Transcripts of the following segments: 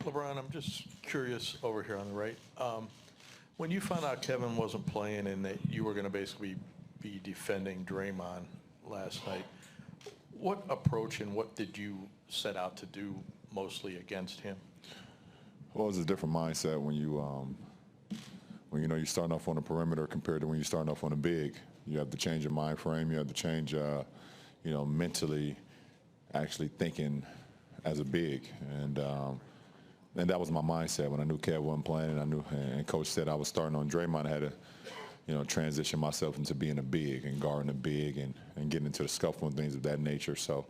LeBron, I'm just curious over here on the right. When you found out Kevin wasn't playing and that you were going to basically be defending Draymond last night, what approach and what did you set out to do mostly against him? Well, it's a different mindset when you're starting off on the perimeter compared to when you're starting off on the big. You have to change your mind frame. You have to change, mentally, actually thinking as a big. And that was my mindset when I knew Kev wasn't playing. And Coach said I was starting on Draymond. I had to, transition myself into being a big and guarding a big and getting into the scuffle and things of that nature. So,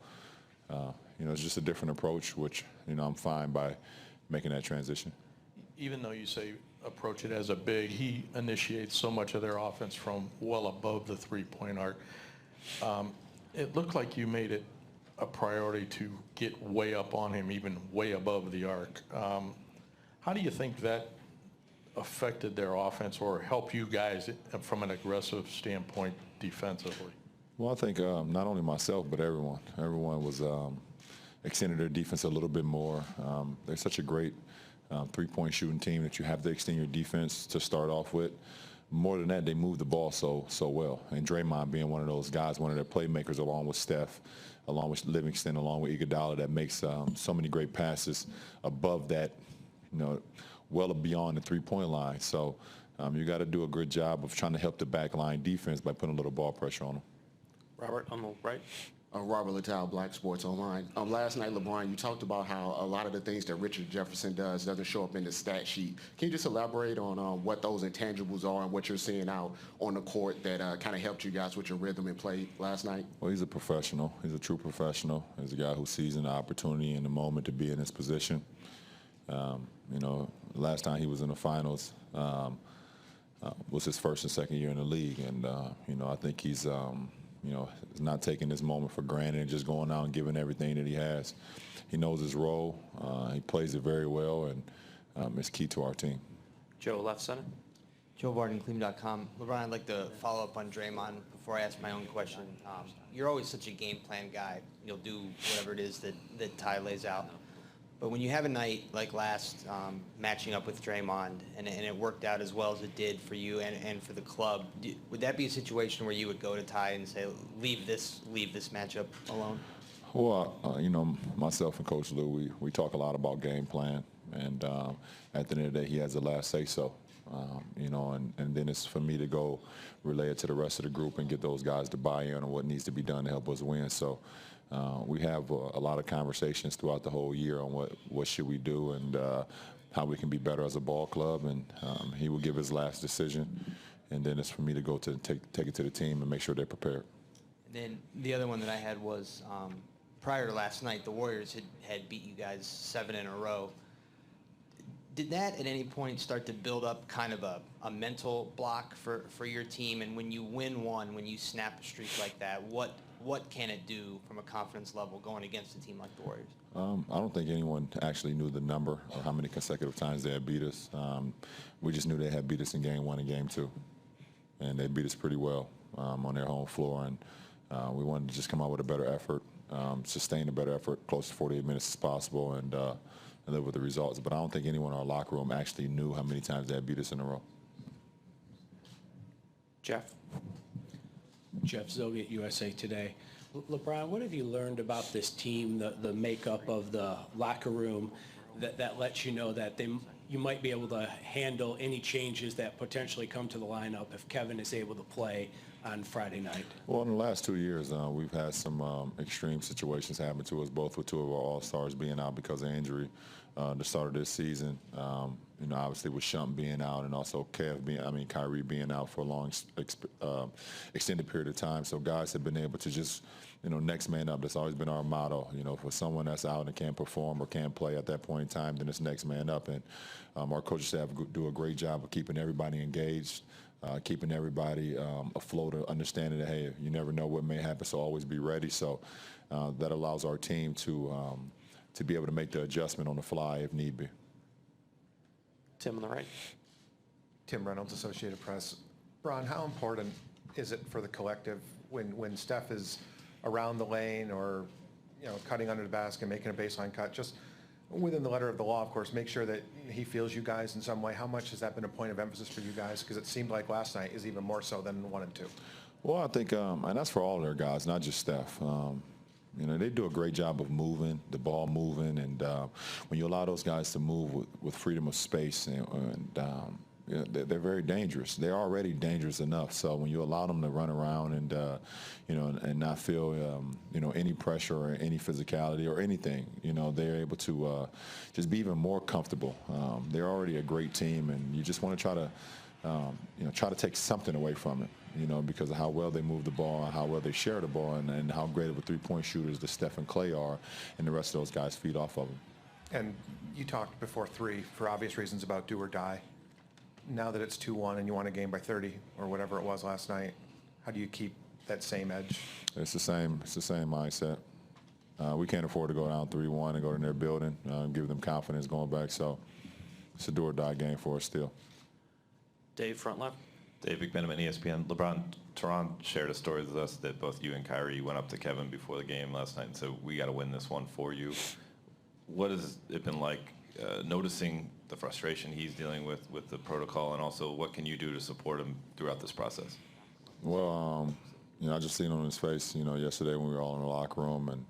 it's just a different approach, which, I'm fine by making that transition. Even though you say approach it as a big, he initiates so much of their offense from well above the three-point arc. It looked like you made it a priority to get way up on him, even way above the arc. How do you think that affected their offense or helped you guys from an aggressive standpoint defensively? Well, I think not only myself, but everyone. Everyone was extending their defense a little bit more. They're such a great three-point shooting team that you have to extend your defense to start off with. More than that, they move the ball so well. And Draymond being one of those guys, one of their playmakers, along with Steph, along with Livingston, along with Iguodala, that makes so many great passes above that, well beyond the three-point line. So you got to do a good job of trying to help the back line defense by putting a little ball pressure on them. Robert, on the right. Robert Littell, Black Sports Online. Last night, LeBron, you talked about how a lot of the things that Richard Jefferson does doesn't show up in the stat sheet. Can you just elaborate on what those intangibles are and what you're seeing out on the court that kind of helped you guys with your rhythm and play last night? Well, he's a professional. He's a true professional. He's a guy who sees an opportunity in the moment to be in his position. Last time he was in the finals was his first and second year in the league. And, I think he's not taking this moment for granted and just going out and giving everything that he has. He knows his role. He plays it very well, and it's key to our team. Joe, left center. Joe Varden, Cleveland.com. LeBron, I'd like to follow up on Draymond before I ask my own question. You're always such a game plan guy. You'll do whatever it is that Ty lays out. But when you have a night like last, matching up with Draymond, and it worked out as well as it did for you and for the club, would that be a situation where you would go to Ty and say, leave this matchup alone? Well, myself and Coach Lou, we talk a lot about game plan, and at the end of the day, he has the last say-so. And then it's for me to go relay it to the rest of the group and get those guys to buy in on what needs to be done to help us win. So we have a lot of conversations throughout the whole year on what should we do and how we can be better as a ball club. And he will give his last decision, and then it's for me to go to take it to the team and make sure they're prepared. And then the other one that I had was prior to last night, the Warriors had beat you guys 7 in a row. Did that at any point start to build up kind of a mental block for your team? And when you win one, when you snap a streak like that, what can it do from a confidence level going against a team like the Warriors? I don't think anyone actually knew the number or how many consecutive times they had beat us. We just knew they had beat us in Game 1 and Game 2. And they beat us pretty well on their home floor. And we wanted to just come out with a better effort, sustain a better effort, close to 48 minutes as possible, and live with the results. But I don't think anyone in our locker room actually knew how many times they had beat us in a row. Jeff. Jeff Zogett, USA Today. LeBron, what have you learned about this team, the makeup of the locker room, that lets you know that you might be able to handle any changes that potentially come to the lineup if Kevin is able to play on Friday night? Well, in the last 2 years, we've had some extreme situations happen to us, both with two of our All-Stars being out because of injury. The start of this season, obviously with Shump being out and also Kyrie being out for a long, extended period of time. So guys have been able to just, next man up. That's always been our motto. For someone that's out and can't perform or can't play at that point in time, then it's next man up. And our coaching staff do a great job of keeping everybody engaged, keeping everybody afloat, understanding that, hey, you never know what may happen, so always be ready. So that allows our team to be able to make the adjustment on the fly if need be. Tim on the right. Tim Reynolds, Associated Press. Ron, how important is it for the collective when Steph is around the lane or cutting under the basket, making a baseline cut? Just Within the letter of the law, of course, make sure that he feels you guys in some way. How much has that been a point of emphasis for you guys? Because it seemed like last night is even more so than 1 and 2. Well, I think, and that's for all their guys, not just Steph. They do a great job of moving, the ball moving, and when you allow those guys to move with freedom of space, they're very dangerous. They're already dangerous enough. So when you allow them to run around and and not feel any pressure or any physicality or anything, they're able to just be even more comfortable. They're already a great team, and you just want to try to take something away from it. Because of how well they move the ball and how well they share the ball and how great of a three-point shooters the Steph and Clay are, and the rest of those guys feed off of them. And you talked before 3, for obvious reasons, about do or die. Now that it's 2-1 and you won a game by 30 or whatever it was last night, how do you keep that same edge? It's the same mindset. We can't afford to go down 3-1 and go in their building, give them confidence going back. So it's a do or die game for us still. Dave, front left. Dave McMenamin, ESPN. LeBron, Tehran shared a story with us that both you and Kyrie went up to Kevin before the game last night and said, we got to win this one for you. What has it been like noticing the frustration he's dealing with the protocol, and also what can you do to support him throughout this process? Well, I just seen on his face, yesterday when we were all in the locker room, and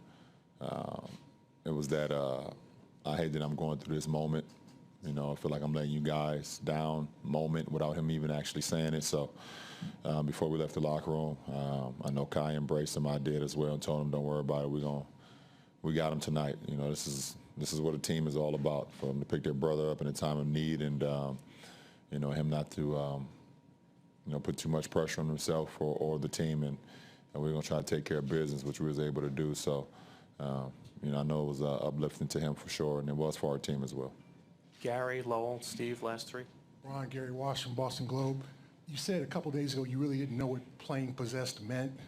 it was that I hate that I'm going through this moment. I feel like I'm letting you guys down moment without him even actually saying it. So before we left the locker room, I know Kai embraced him. I did as well and told him, don't worry about it. We got him tonight. This is what a team is all about, for them to pick their brother up in a time of need, and him not to put too much pressure on himself or the team, and we're going to try to take care of business, which we was able to do. So I know it was uplifting to him for sure, and it was for our team as well. Gary, Lowell, Steve, last 3. Ron, Gary Wash from Boston Globe. You said a couple days ago you really didn't know what playing possessed meant,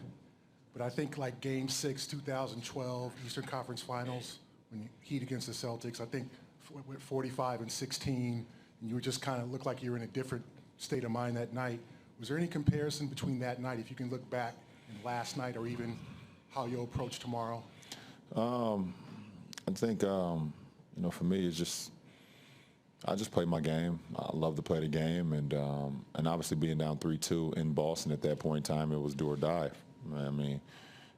but I think like Game 6, 2012, Eastern Conference Finals, when you Heat against the Celtics, I think with 45 and 16, and you were just kind of looked like you were in a different state of mind that night. Was there any comparison between that night, if you can look back, and last night, or even how you'll approach tomorrow? I think, for me, it's just, I just play my game. I love to play the game, and obviously being down 3-2 in Boston at that point in time, it was do or die. I mean,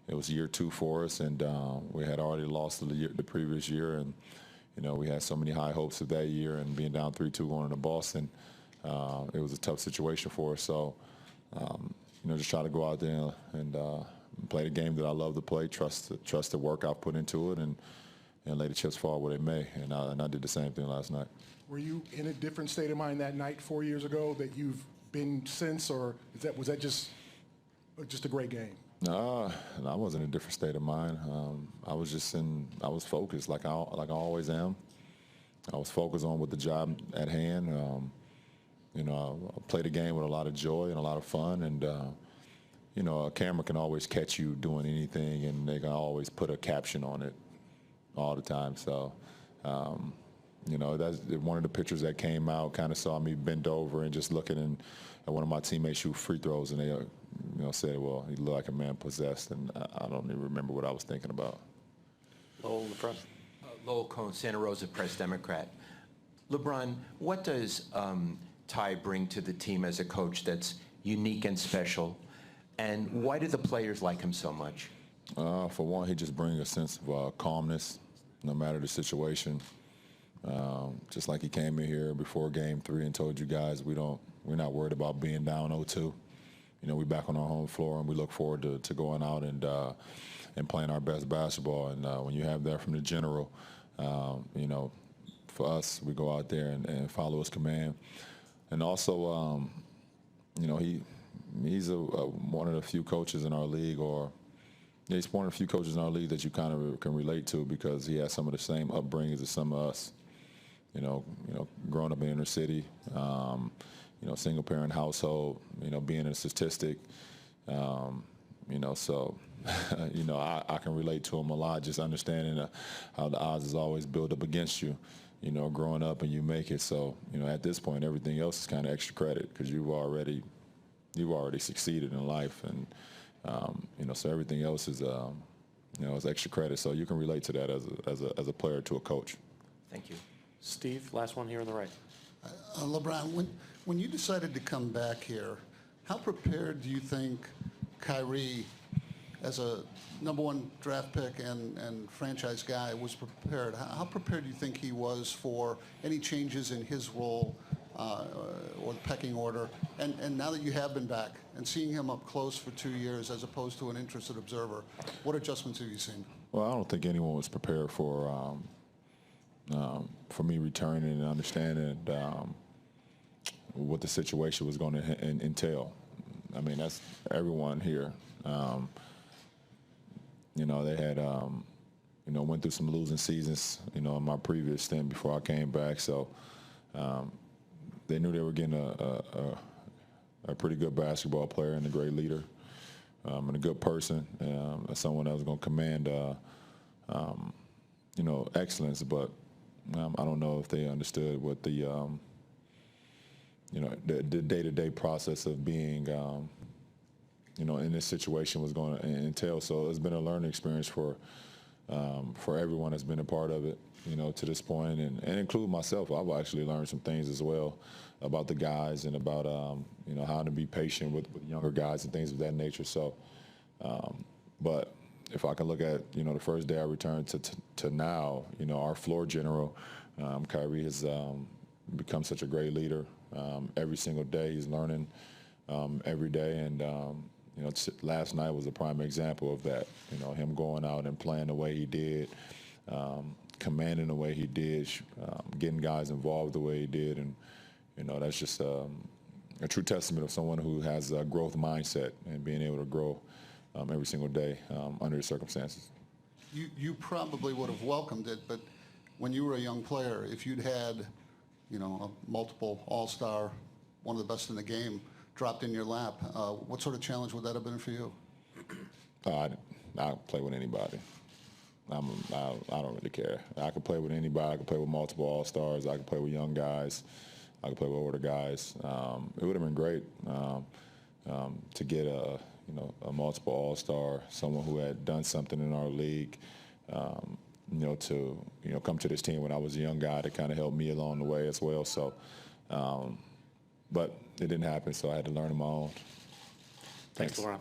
it was year 2 for us, and we had already lost the previous year, and we had so many high hopes of that year, and being down 3-2 going into Boston, it was a tough situation for us. So, just try to go out there and play the game that I love to play, trust the work I've put into it, and lay the chips fall where they may. And I did the same thing last night. Were you in a different state of mind that night 4 years ago that you've been since, or was that just a great game? No, I wasn't in a different state of mind. I was focused like I always am. I was focused on with the job at hand. I played the game with a lot of joy and a lot of fun, and a camera can always catch you doing anything, and they can always put a caption on it all the time. So, that's one of the pictures that came out. Kind of saw me bent over and just looking at one of my teammates shoot free throws, and they, said, "Well, he looked like a man possessed," and I don't even remember what I was thinking about. Lowell in the front. Lowell Cohn, Santa Rosa Press Democrat. LeBron, what does Ty bring to the team as a coach that's unique and special, and why do the players like him so much? For one, he just brings a sense of calmness, no matter the situation. Just like he came in here before Game 3 and told you guys we're not worried about being down 0-2. We're back on our home floor, and we look forward to going out and playing our best basketball. And when you have that from the general, for us, we go out there and follow his command. And also, he's one of the few coaches in our league, or he's one of the few coaches in our league that you kind of can relate to, because he has some of the same upbringings as some of us. Growing up in inner city, single parent household, being a statistic, so, I can relate to him a lot, just understanding how the odds is always built up against you, growing up and you make it. So, at this point, everything else is kind of extra credit, because you've already succeeded in life, and, so everything else is, is extra credit. So you can relate to that as a player to a coach. Thank you. Steve, last one here on the right. LeBron, when you decided to come back here, how prepared do you think Kyrie, as a #1 draft pick and franchise guy, was prepared? How prepared do you think he was for any changes in his role or the pecking order? And now that you have been back and seeing him up close for 2 years as opposed to an interested observer, what adjustments have you seen? Well, I don't think anyone was prepared for me returning and understanding what the situation was going to entail. I mean, that's everyone here. You know, they had, you know, went through some losing seasons, you know, in my previous stint before I came back. So they knew they were getting a pretty good basketball player and a great leader and a good person, someone that was going to command, you know, excellence. But I don't know if they understood what the, you know, the day-to-day process of being, you know, in this situation was going to entail. So it's been a learning experience for everyone that's been a part of it, you know, to this point, and include myself. I've actually learned some things as well about the guys and about, you know, how to be patient with younger guys and things of that nature. So, but if I can look at, you know, the first day I returned to now, you know, our floor general, Kyrie has become such a great leader. Every single day he's learning every day, and you know, last night was a prime example of that. You know, him going out and playing the way he did, commanding the way he did, getting guys involved the way he did, and you know, that's just a true testament of someone who has a growth mindset and being able to grow every single day under the circumstances. You probably would have welcomed it, but when you were a young player, if you'd had, you know, a multiple all-star, one of the best in the game, dropped in your lap, what sort of challenge would that have been for you? I play with anybody. I don't really care. I could play with anybody. I could play with multiple all-stars. I could play with young guys. I could play with older guys. It would have been great to get a, you know, a multiple all-star, someone who had done something in our league, you know, to, you know, come to this team when I was a young guy to kind of help me along the way as well. So, but it didn't happen, so I had to learn on my own. Thanks, LeBron.